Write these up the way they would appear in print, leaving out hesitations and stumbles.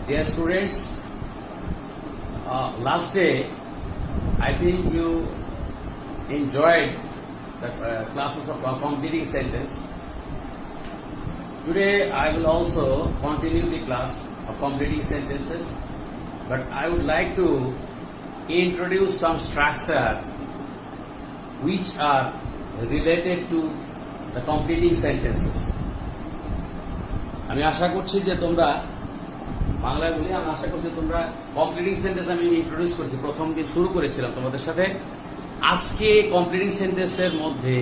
Dear students, last day I think you enjoyed the classes of completing sentence. Today I will also continue the class of completing sentences, but I would like to introduce some structure which are related to the completing sentences. আমি আশা করছি যে তোমরা বাংলাগুলি আমি আশা করছি তোমরা completing sentence আমি introduce করেছি, প্রথম দিন শুরু করেছিলাম তোমাদের সাথে। আজকে কমপ্লিটিং সেন্টেন্সের মধ্যে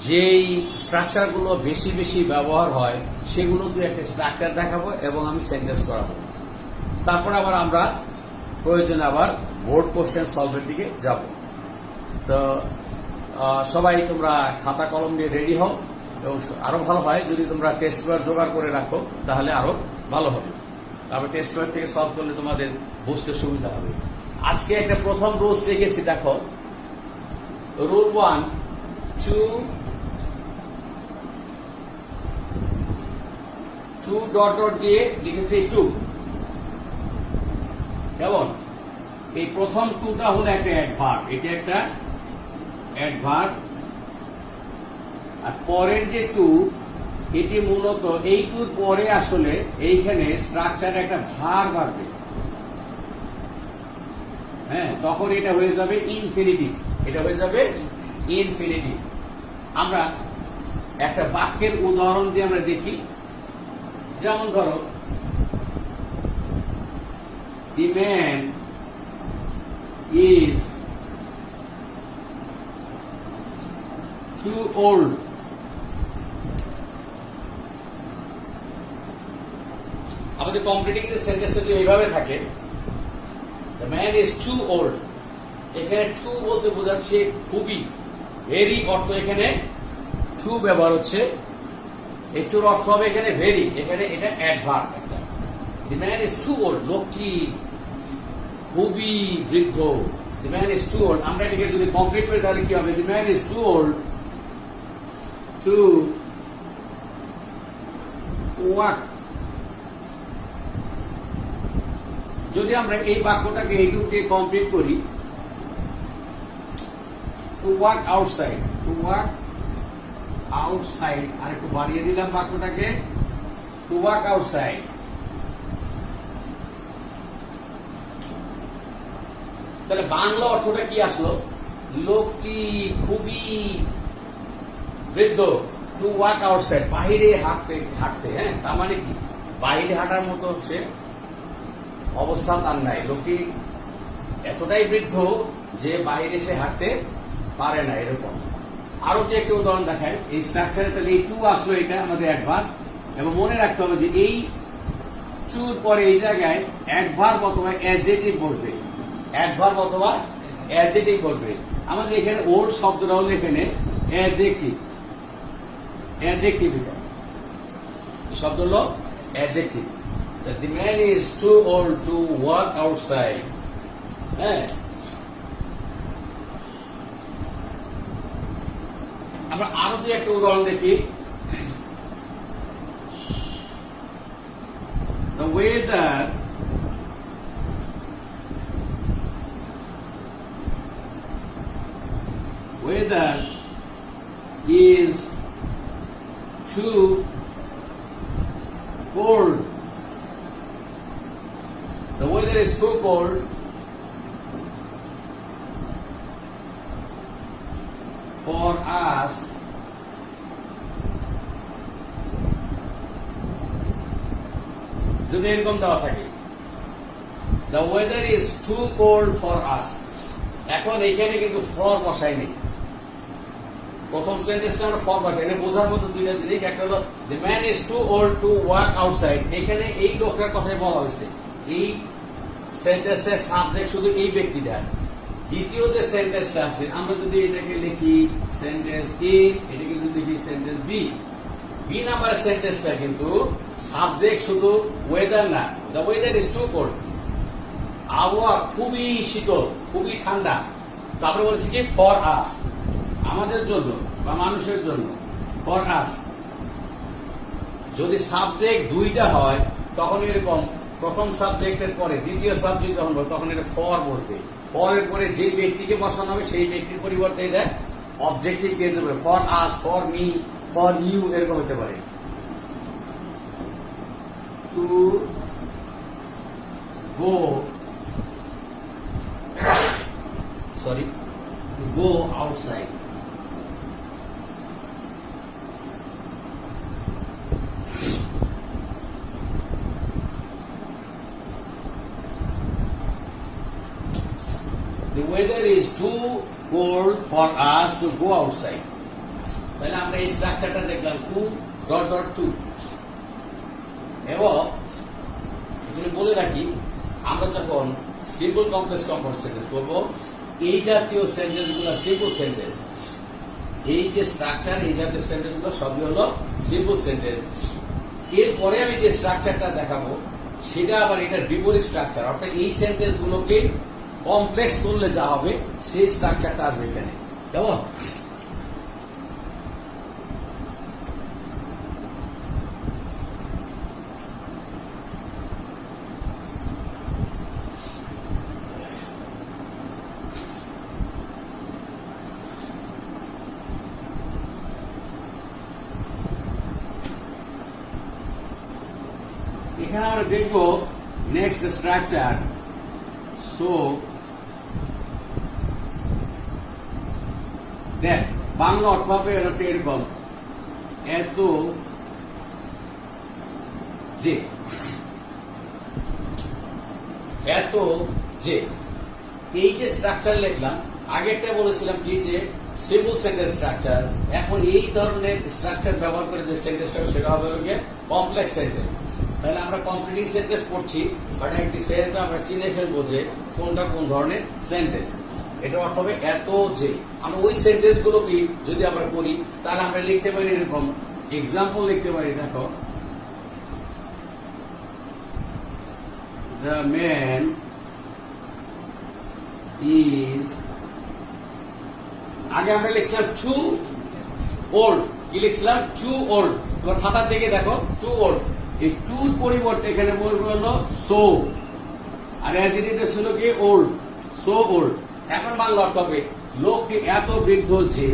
যেই স্ট্রাকচারগুলো বেশি বেশি ব্যবহার হয় সেগুলো তুই একটা স্ট্রাকচার দেখাবো এবং আমি সেন্টেন্স করাবো। তারপর আবার আমরা প্রয়োজনে আবার বোর্ড কোশ্চেন সলভের দিকে যাব। তো সবাই তোমরা খাতা কলম নিয়ে রেডি হও, এবং আরো ভালো হয় যদি তোমরা টেস্ট পেপার জোগাড় করে রাখো, তাহলে আরো ভালো হবে। তারপর টেস্ট পেপার থেকে সলভ করলে তোমাদের বুঝতে সুবিধা হবে। আজকে একটা প্রথম রুলস রেখেছি, দেখো রুল 1, 2 ডট ডট দিয়ে লিখেছি 2। কেমন? এই প্রথম 2টা হলো একটা অ্যাডভার্ব, এটা একটা অ্যাডভার্ব। আর পরের যে 2 এটি মূলত এই 2 পরে আসলে এইখানে স্ট্রাকচারে একটা ভার্ব আসবে। হ্যাঁ, তখন এটা হয়ে যাবে ইনফিনিটিভ, এটা হয়ে যাবে ইনফিনিটিভ। আমরা একটা বাক্যের উদাহরণ দিয়ে আমরা দেখি। যেমন ধরো, the man is too old. আমাদের কমপ্লিটিং সেন্টেন্স যদি এইভাবে থাকে, the man is too old, এখানে টু বলতে বোঝাচ্ছে খুবই, ভেরি অর্থ এখানে টু ব্যবহার হচ্ছে। এই টুর অর্থ হবে এখানে ভেরি, এখানে এটা অ্যাডভার্ব একটা। The man is too old, লোকটি খুবই বৃদ্ধ। The man is too old, আমরা এটাকে যদি কমপ্লিট করি তাহলে কি হবে? The man is too old to walk. যদি আমরা এই বাক্যটাকে এইটুকে কমপ্লিট করি, to walk outside, to walk outside, আর একটু বাড়িয়ে দিলাম বাক্যটাকে, টু ওয়াক আউটসাইড। তাহলে বাংলা অর্থটা কি আসলো? লোকটি খুবই বৃদ্ধ, টু ওয়াক আউটসাইড, বাহিরে হাঁটতে হাঁটতে। হ্যাঁ, তার মানে কি? বাহিরে হাঁটার মতো হচ্ছে অবস্থা তার নাই। লোকটি এতটাই বৃদ্ধ যে বাইরে সে হাঁটতে পারে না, এরকম। আরো যে একটা উদাহরণ দেখায় এই স্ট্রাকচারে, তাহলে এই টু আসলো, এটা আমাদের অ্যাডভার্ব। এবং মনে রাখতে হবে যে এই টুর পরে এই জায়গায় অ্যাডভার্ব অথবা অ্যাডজেক্টিভ বসবে, অ্যাডভার্ব অথবা অ্যাডজেক্টিভ বসবে। আমাদের এখানে ওল্ড শব্দটা হলো এখানে অ্যাডজেক্টিভ, অ্যাডজেক্টিভ, এটা শব্দ হলো adjective. That the man is too old to work outside. হ্যাঁ, আমরা আরো দুই একটা উদাহরণ দেখি। The weather is too cold. The weather is too cold for us যদি এরকম দেওয়া থাকে, the weather is too cold for us। এখন এখানে কিন্তু ফর বসাই নেই, প্রথম সেন্টেন্সটা আমরা ফর বসাই। এখানে বোঝার মতো দুইটা জিনিস, একটা হলো the man is too old to work outside, এখানে এই লোকটার কথাই বলা হয়েছে। এই সেন্টেন্সের সাবজেক্ট শুধু এই ব্যক্তিটা। দ্বিতীয় যে সেন্টেন্সটা আছে, আমরা যদি এটাকে লিখি সেন্টেন্স এ, এটাকে যদি লিখি সেন্টেন্স বি, বি নাম্বার সেন্টেন্সটা কিন্তু সাবজেক্ট শুধু ওয়েদার না, the weather is too cold, আবহাওয়া খুবই শীতল, খুবই ঠান্ডা। তারপরে বলছি কি ফর আস, আমাদের জন্য বা মানুষের জন্য, ফর আস। যদি সাবজেক্ট দুইটা হয় তখন এরকম প্রথম সাবজেক্টের পরে দ্বিতীয় সাবজেক্ট যখন বলবে তখন এটা ফর বলবে। ফরের পরে যে ব্যক্তিকে বসানো হবে সেই ব্যক্তির পরিবর্তে এটা অবজেক্টিভ কেস হবে। For us, for me, for you এরকম হতে পারে। To go, sorry, to go outside. The weather is too cold for us to go outside. তাহলে আমরা এই স্ট্রাকচারটা দেখলাম, টু ডট ডট টু। এবং এখানে বলে রাখি, আমরা যখন সিম্পল কমপ্লেক্স কম্পাউন্ড সেন্টেন্স করবো, এই জাতীয় সেন্টেন্স গুলো সিম্পল সেন্টেন্স। এই যে স্ট্রাকচার, এই জাতীয় সেন্টেন্স গুলো সবই হলো সিম্পল সেন্টেন্স। এরপরে আমি যে স্ট্রাকচারটা দেখাবো সেটা আবার এটার বিপরীত স্ট্রাকচার, অর্থাৎ এই সেন্টেন্স গুলোকে কমপ্লেক্স করলে যা হবে সেই স্ট্রাকচারটা আসবে এখানে। কেমন? এখানে আমরা দেখবো নেক্সট স্ট্রাকচার। সো দেখ, বাংলা অর্থ হবে এরকম, এত যে, এত যে। এই যে স্ট্রাকচার লিখলাম, আগেরটা বলেছিলাম কি যে সিম্পল সেন্টেন্স স্ট্রাকচার। এখন এই ধরনের স্ট্রাকচার ব্যবহার করে যে সেন্টেন্সটা সেটা হবে কমপ্লেক্স সেন্টেন্স। তাহলে আমরা কমপ্লিটিং সেন্টেন্স পড়ছি, বাট একটি সেন্টেন্স আমরা চিনে ফেলবো যে কোনটা কোন ধরনের সেন্টেন্স। এটা অর্থ হবে এত যে। আমরা ওই সেন্টেন্স গুলোকে যদি আমরা করি তাহলে আমরা লিখতে পারি এরকম, এক্সাম্পল লিখতে পারি। দেখো, দ্য ম্যান ইজ, আগে আমরা লিখছিলাম টু ওল্ড। কি লিখছিলাম? Two old. এবার খাতার দিকে দেখো, টু ওল্ড। এই টুর পরিবর্তে এখানে বলবো হলো সো, আর অ্যাজ ইট ইজ ছিল কি ওল্ড, সো ওল্ড। এখন বাংলা অর্থ হবে লোকটি এত বৃদ্ধ যে।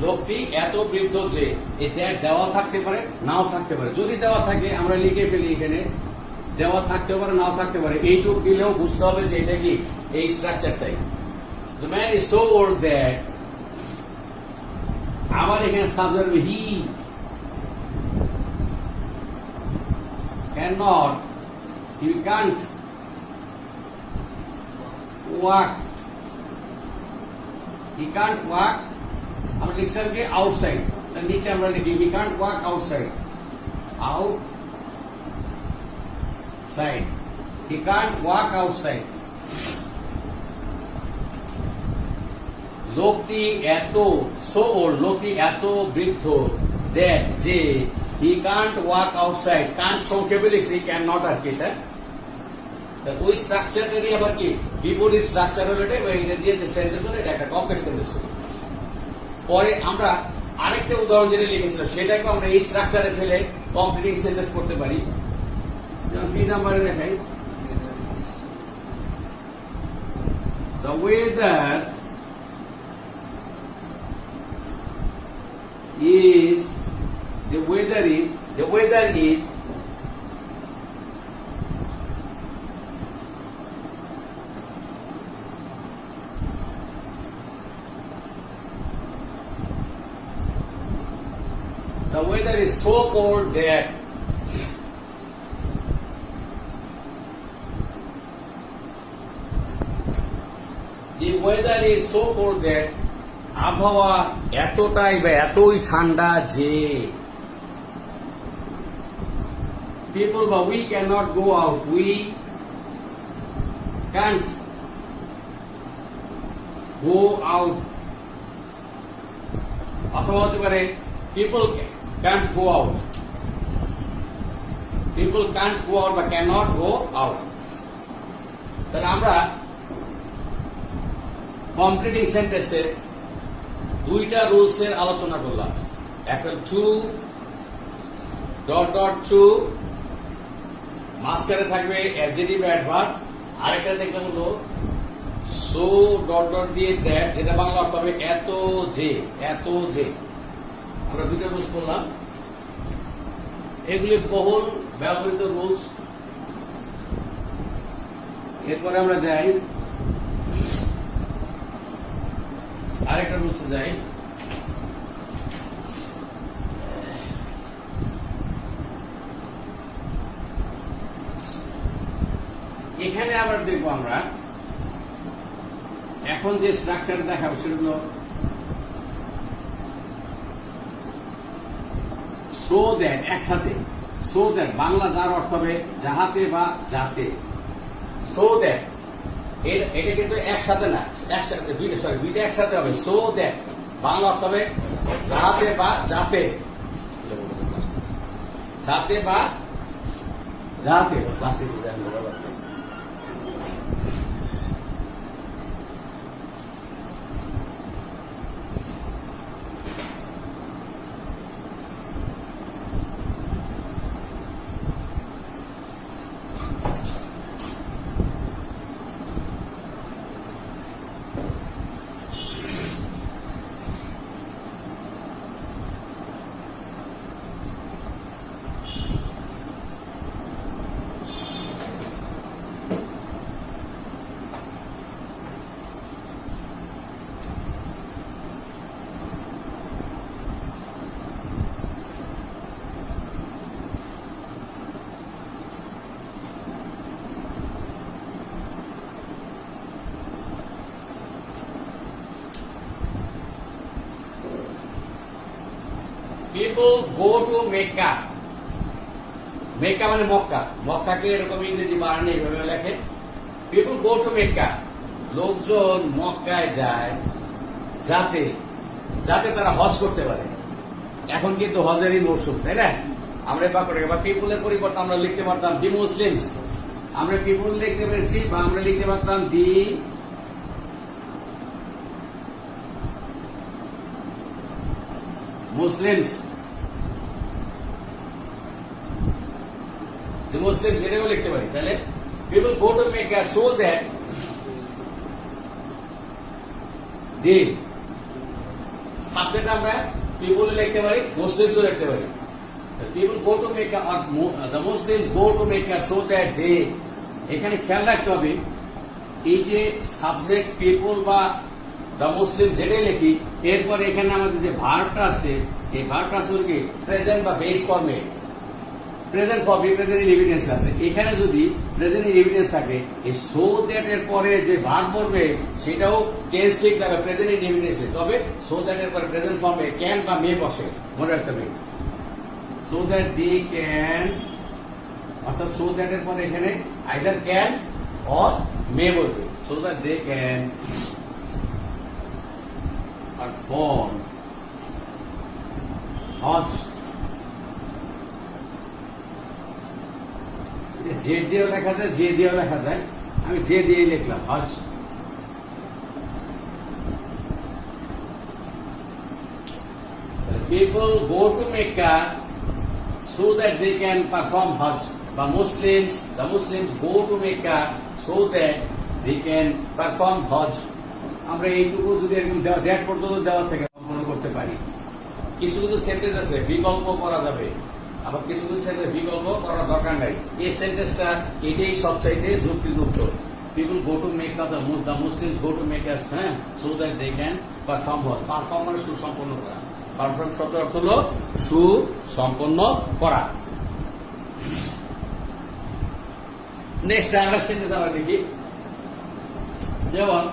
লোকটি এত বৃদ্ধ যে, এই দেওয়া থাকতে পারে, নাও থাকতে পারে। যদি দেওয়া থাকে আমরা লিখে ফেলি এখানে, দেওয়া থাকতে পারে, নাও থাকতে পারে। এইটুকু দিলেও বুঝতে হবে যে এটা কি এই স্ট্রাকচারটাই। The man is so old that, আবার এখানে subject he cannot, he can't walk, he can't walk। আমরা লিখছিলাম কি আউটসাইড, তার নিচে আমরা লিখি he can't walk outside, outside, he can't walk outside। লোকটি এত, সো ওল্ড, লোকটি এত বৃদ্ধ, দ্যাট যে, he can't walk outside. Can't সংক্ষেপে লিখছি, ক্যান নট আর কি। ওই স্ট্রাকচারটারই আবার কি বিপরীত স্ট্রাকচার হলো এটা, এটা দিয়ে যে সেন্টেন্স হলো এটা একটা কমপ্লেক্স সেন্টেন্স হলো। পরে আমরা আরেকটা উদাহরণ যেটা লিখেছিলাম সেটাকে আমরা এই স্ট্রাকচারে ফেলে কমপ্লিটিং সেন্টেন্স করতে পারি। যেমন বি নাম্বারে দেখাই, the weather is, the weather is, the weather is, the weather is so cold that, the weather is so cold that, আবহাওয়া এতটাই বা এতই ঠান্ডা যে, পিপল বা we can not go out, we can't go out. অথবা হতে পারে people can't go out, people can't go out বা ক্যান নট গো আউট। তাহলে আমরা কমপ্লিটিং সেন্টেন্সে দুইটা রুলস এর আলোচনা করলাম। একটা টু ডট ডট টু, মাঝখানে থাকবে অ্যাডজেক্টিভ অ্যাডভার্ব। আরেকটা দেখলাম হলো সো ডট ডট দিয়ে দ্যাট, যেটা বাংলা অর্থ হবে এত যে, এত যে। আমরা দুইটা রুলস করলাম, এগুলি বহুল ব্যবহৃত রুলস। এরপরে আমরা যাই আরেকটা রুলসে যাই। এখানে আবার দেখবো আমরা এখন যে স্ট্রাকচার দেখাবো সেগুলো সো দ্যাট, একসাথে সো দ্যাট বাংলা যার অর্থ হবে যাহাতে বা যাতে। সো দ্যাট এটা কিন্তু একসাথে না, একসাথে দুইটা একসাথে হবে। সো দ্যাট বাংলা অর্থ হবে যাহাতে বা যাতে, যাতে বা যাতে। People go to Mecca. Mecca মানে মক্কা, মক্কাকে এরকম ইংরেজি বানানে এইভাবে লেখে। People go to Mecca. লোকজন মক্কায় যায় যাতে, যাতে তারা হজ করতে পারে। এখন কিন্তু হজেরই মৌসুম, তাই না? আমরা বা পিপুলের পরিবর্তে আমরা লিখতে পারতাম দি মুসলিমস। আমরা পিপুল লিখতে পেরেছি, বা আমরা লিখতে পারতাম দি মুসলিমস। দি মুসলিমস এটাও লিখতে পারি। তাহলে people go to Mecca so that the, subject আমরা পিপল লিখতে পারি, মুসলিমসও লিখতে পারি। পিপল গো টু মেক্কা আর the Muslims go to Mecca so that they. এখানে খেয়াল রাখতে হবে এই যে সাবজেক্ট পিপল বা দ্য মুসলিম যেটাই লিখি, এরপরে এখানে আমাদের যে ভার্বটা আছে, এই ভার্বটা আছে কি প্রেজেন্ট বা বেস ফর্মে। প্রেজেন্ট ফর্মে প্রেজেন্ট এভিডেন্স আছে। এখানে যদি প্রেজেন্ট এভিডেন্স থাকে, এই সো দ্যাট এর পরে যে ভার্ব বলবে সেটাও টেন্স ঠিক থাকবে প্রেজেন্ট এভিডেন্সে। তবে সো দ্যাট এর পরে প্রেজেন্ট ফর্মে ক্যান বা মে বসে, মনে রাখতে হবে। সো দ্যাট দি ক্যান, অর্থাৎ সো দ্যাট এর পরে এখানে আইদার ক্যান অর মে বলবে। সো দ্যাট দে ক্যান আর বর্ন হজ। যে দিয়েও লেখা যায়, যে দিয়েও লেখা যায়, আমি যে দিয়ে লিখলাম হজ। People go to Mecca so that they can perform Hajj. But the Muslims go to Mecca so that they can perform Hajj. আমরা এইটুকু যদি এরকম দ্যাট পর্যন্ত দেওয়া থেকে সম্পন্ন করতে পারি। কিছু কিছু সেন্টেন্স আছে বিকল্প করা যাবে, আবার কিছু কিছু সেন্টেন্স বিকল্প করার দরকার নাই। এই সেন্টেন্সটা এটাই সবচাইতে যুক্তিযুক্ত। People go to Mecca, the Muslims go to Mecca, হ্যাঁ, so that they can perform Hajj. Perform মানে সুসম্পন্ন করা। পারফর্ম শব্দের অর্থ হলো সুসম্পন্ন করা। নেক্সট আরেকটা সেন্টেন্স আমরা দেখি, যেমন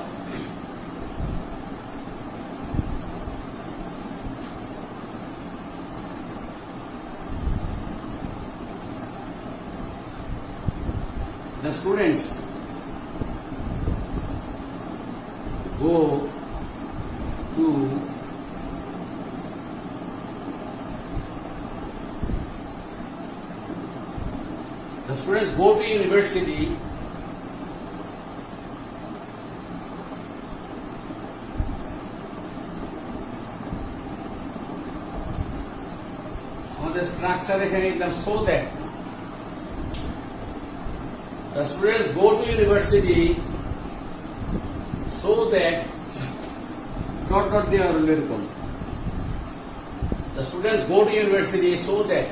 the students go to আমাদের স্ট্রাকচার এখানে লিখলাম so that the students go to university so that dot dot দিয়ে আর এরকম the students go to university so that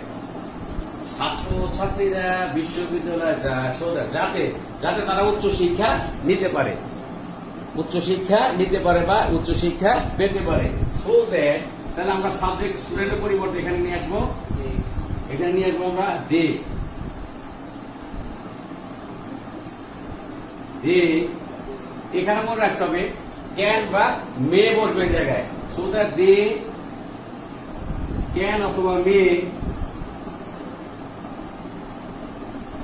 ছাত্র ছাত্রীরা বিশ্ববিদ্যালয়ে যায় so that যাতে যাতে তারা উচ্চ শিক্ষা নিতে পারে বা উচ্চ শিক্ষা পেতে পারে so that তাহলে আমরা সাবজেক্ট স্টুডেন্টের পরিবর্তে এখানে নিয়ে আসবো আমরা দে এখানে মনে রাখতে হবে ক্যান বা মে বসবে এই জায়গায় সো দ্যাট দে ক্যান অথবা মে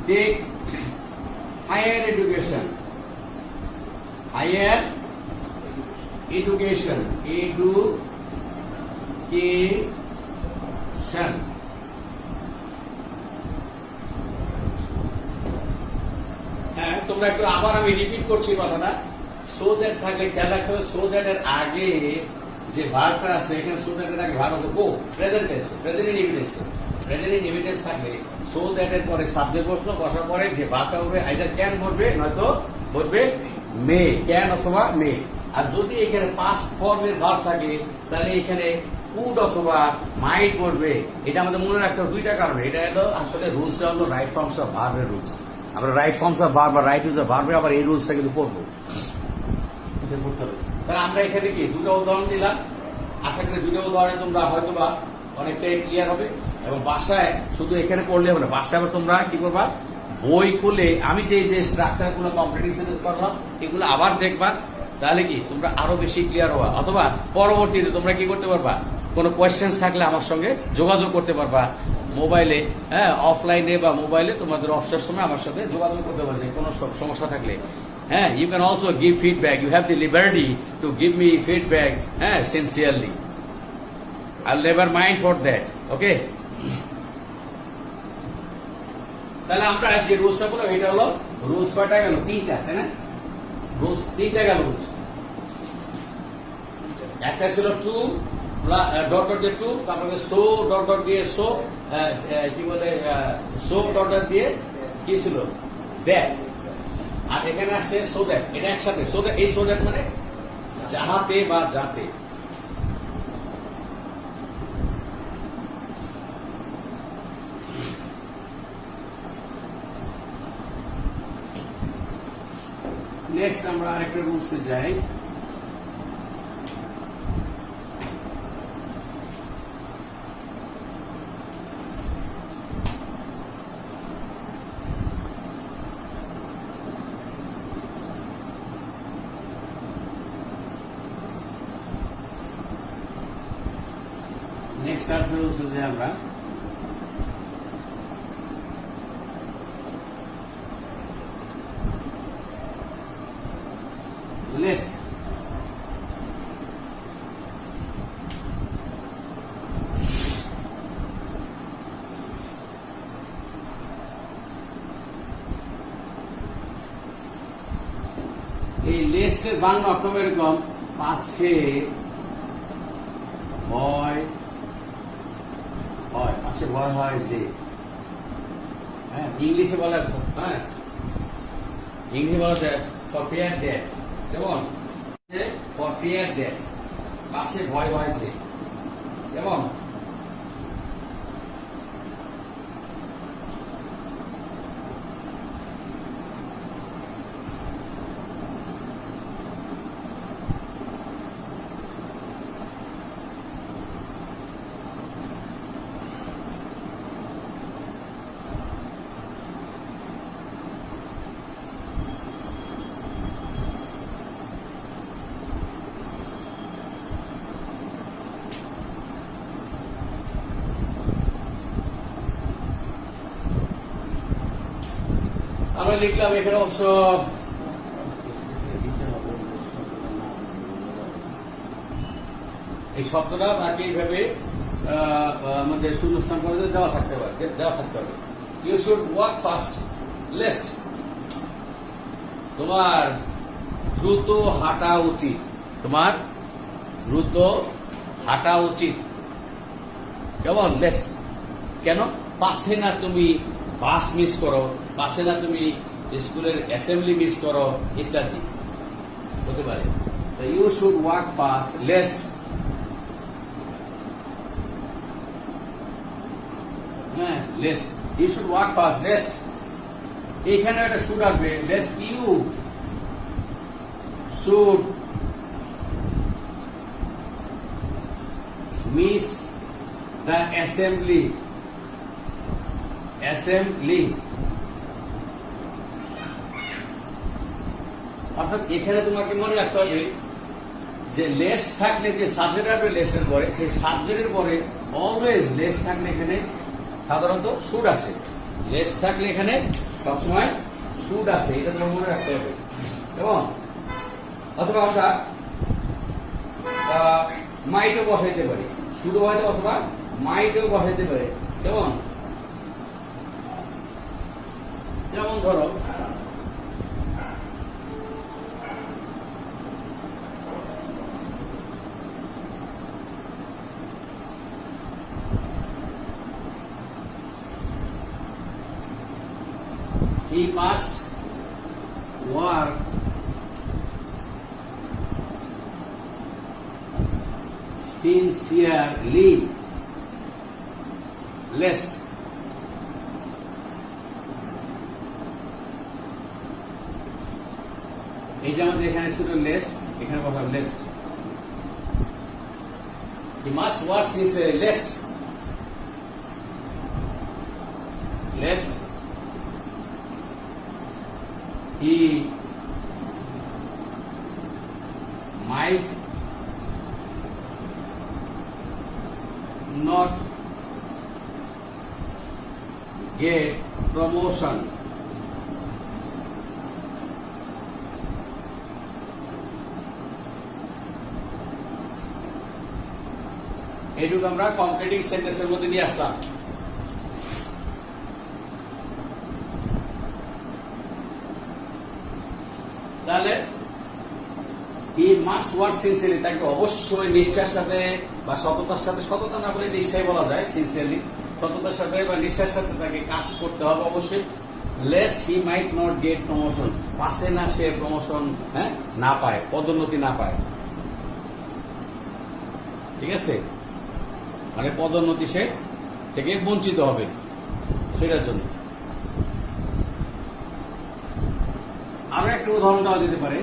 টেক হায়ার এডুকেশন হ্যাঁ তোমরা একটু আবার আমি রিপিট করছি কথাটা সো দ্যাট থাকলে খেয়াল রাখতে হবে সো দ্যাট এর আগে যে ভার্বটা আছে এখানে সো দ্যাট এর আগে ভার্ব আছে প্রেজেন্ট ইনডিফিনিট থাকলে সো দ্যাট এর পরে সাবজেক্ট বসলো বসার পরে যে ভার্বটা উঠবে আইদার ক্যান বলবে নয়তো বলবে মে ক্যান অথবা মে আর যদি এখানে পাস্ট ফর্মের ভার্ব থাকে তাহলে এখানে কুড অথবা মাইট বলবে এটা আমাদের মনে রাখতে হবে দুইটা কারণে এটা হলো আসলে রুলসটা হলো রাইট ফর্মস অফ ভার্বের রুলস আমরা রাইট ফর্মস অফ ভার্ব বা রাইট ইউজ অফ ভার্বে আবার এই রুলসটা কিন্তু পড়বো তাহলে আমরা এখানে কি দুটো উদাহরণ দিলাম আশা করি দুটো উদাহরণে তোমরা হয়তোবা অনেকটাই ক্লিয়ার হবে এবং বাসায় শুধু এখানে পড়লে হবে না বাসায় আবার তোমরা কি করবা বই খুলে আমি যে স্ট্রাকচার গুলো কম্পিটিশন করলাম এগুলো আবার দেখবা তাহলে কি তোমরা আরো বেশি ক্লিয়ার হবা অথবা পরবর্তীতে তোমরা কি করতে পারবা কোনো কোয়েশ্চেন থাকলে আমার সঙ্গে যোগাযোগ করতে পারবা মোবাইলে হ্যাঁ অফলাইনে বা মোবাইলে তোমাদের অফিসের সময় আমার সাথে যোগাযোগ করতে পারবে কোনো সমস্যা থাকলে হ্যাঁ you can also give feedback you have the liberty to give me feedback হ্যাঁ sincerely I never mind for that okay তাহলে আমরা যে রুলসটা বললাম এটা হলো রুলস কয়টা গেল তিনটা তাই না রুলস তিনটা গেল রুলস একটা ছিল টু ডট ডট দিয়ে টু তারপরে সো ডট ডট দিয়ে সো কি বলে সো ডট ডট দিয়ে কি ছিল দ্যাট আর এখানে আসছে সো দ্যাট এটা একসাথে সো দ্যাট এই সো দ্যাট মানে যাহাতে বা যাতে নেক্সট আমরা আরেকটা রুলসে যাই নেক্সট আরেকটা রুলসে যাই আমরা লিস্ট এই লিস্টের বাংলা অর্থ এরকম পাঁচে ভয় হয় পাঁচে ভয় হয় যে হ্যাঁ ইংলিশে বলা হ্যাঁ ইংলিশে বলা যায় ফর ফিয়ার ডেট যেমন ফর ফিয়ার ডেট পাশে ভয় হয়েছে যেমন আমরা লিখলাম এখানে অবশ্য এই শব্দটা বাকি এইভাবে আমাদের শূন্যস্থান করে দেওয়া থাকতে হবে you should walk fast lest তোমার দ্রুত হাঁটা উচিত কেমন লেস্ট কেন? পাশে না তুমি বাস মিস করো, পাশে না তুমি স্কুলের অ্যাসেম্বলি মিস করো, ইত্যাদি হতে পারে। You should walk fast lest, হ্যাঁ lest, you should walk fast lest, এখানে একটা শুড আসবে, lest you should miss the assembly, assembly, অর্থাৎ এখানে তোমাকে মনে রাখতে হবে যে লেস্ট থাকলে যে সাবজেক্ট আসবে লেস্টের পরে, সেই সাবজেক্টের পরে অলওয়েজ লেস্ট থাকলে এখানে সাধারণত শুড আসে, লেস্ট থাকলে এখানে সবসময় শুড আসে, এটা তোমাকে মনে রাখতে হবে। এবং অথবা আমরা মাইটও বসাইতে পারি, শুধু হয়তো, অথবা মাইটও বসাইতে পারে। যেমন যেমন ধরো he must work sincerely lest এই যে আমাদের এখানে ছিল লেস্ট, এখানে বসাবো least, he must work sincerely lest, lest he might not get promotion, এইটুকু আমরা কমপ্লিটিং সেন্টেন্সের মধ্যে নিয়ে আসলাম। তাহলে হি মাস্ট ওয়ার্ক সিনসিয়ারলি, তাকে অবশ্যই নিষ্ঠার সাথে বা সততার সাথে, সততা না বলে নিষ্ঠাই বলা যায়, সিনসিয়ারলি সততার সাথে বা নিষ্ঠার সাথে তাকে কাজ করতে হবে অবশ্যই। Lest he might not get promotion, পাশে না সে প্রমোশন না পায়, পদোন্নতি না পায়, ঠিক আছে, মানে পদোন্নতি সে থেকে বঞ্চিত হবে, সেটার জন্য। আরো একটা উদাহরণ দেওয়া যেতে পারে,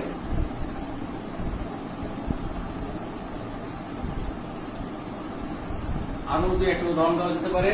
আরো একটা উদাহরণ দেওয়া যেতে পারে,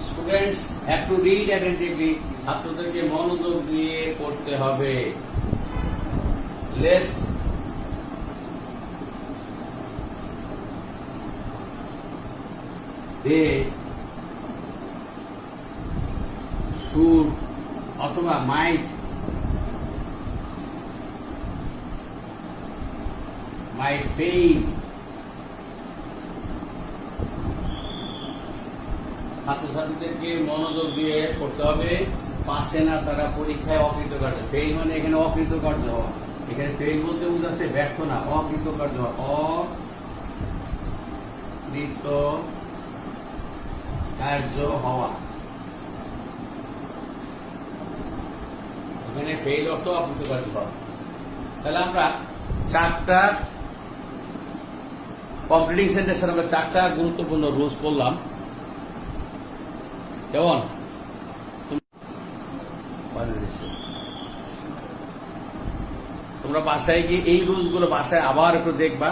students have to read attentively, ছাত্রদেরকে মনোযোগ দিয়ে পড়তে হবে। লেস্ট দে শুড অথবা মাইট ফেইল, ছাত্রছাত্রীদেরকে মনোযোগ দিয়ে পড়তে হবে, পাশে না তারা পরীক্ষায় অকৃতকার্য, ফেইল মানে এখানে অকৃতকার্য হওয়া, এখানে ফেইল বলতে বোঝাচ্ছে ব্যর্থ না, অকৃতকার্য, অকৃতকার্য হওয়া, এখানে ফেইল অর্থ অকৃতকার্য হওয়া। তাহলে আমরা চারটা কমপ্লিটিং সেন্টেন্সের আমরা চারটা গুরুত্বপূর্ণ রুলস পড়লাম। কেমন? তোমরা বাসায় গিয়ে এই রুলস গুলো বাসায় আবার একটু দেখবা,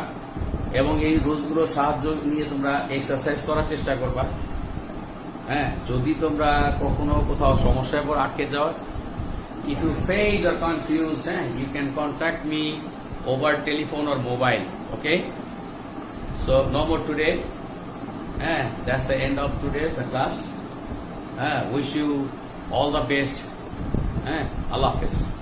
এবং এই রুলসগুলো সাহায্য নিয়ে তোমরা এক্সারসাইজ করার চেষ্টা করবা। হ্যাঁ, যদি তোমরা কখনো কোথাও সমস্যায় পর আটকে যাও, if you failed or confused, you can contact me over telephone or mobile. Okay, so no more today. That's the end of today the class. Wish you all the best. Allah Hafiz.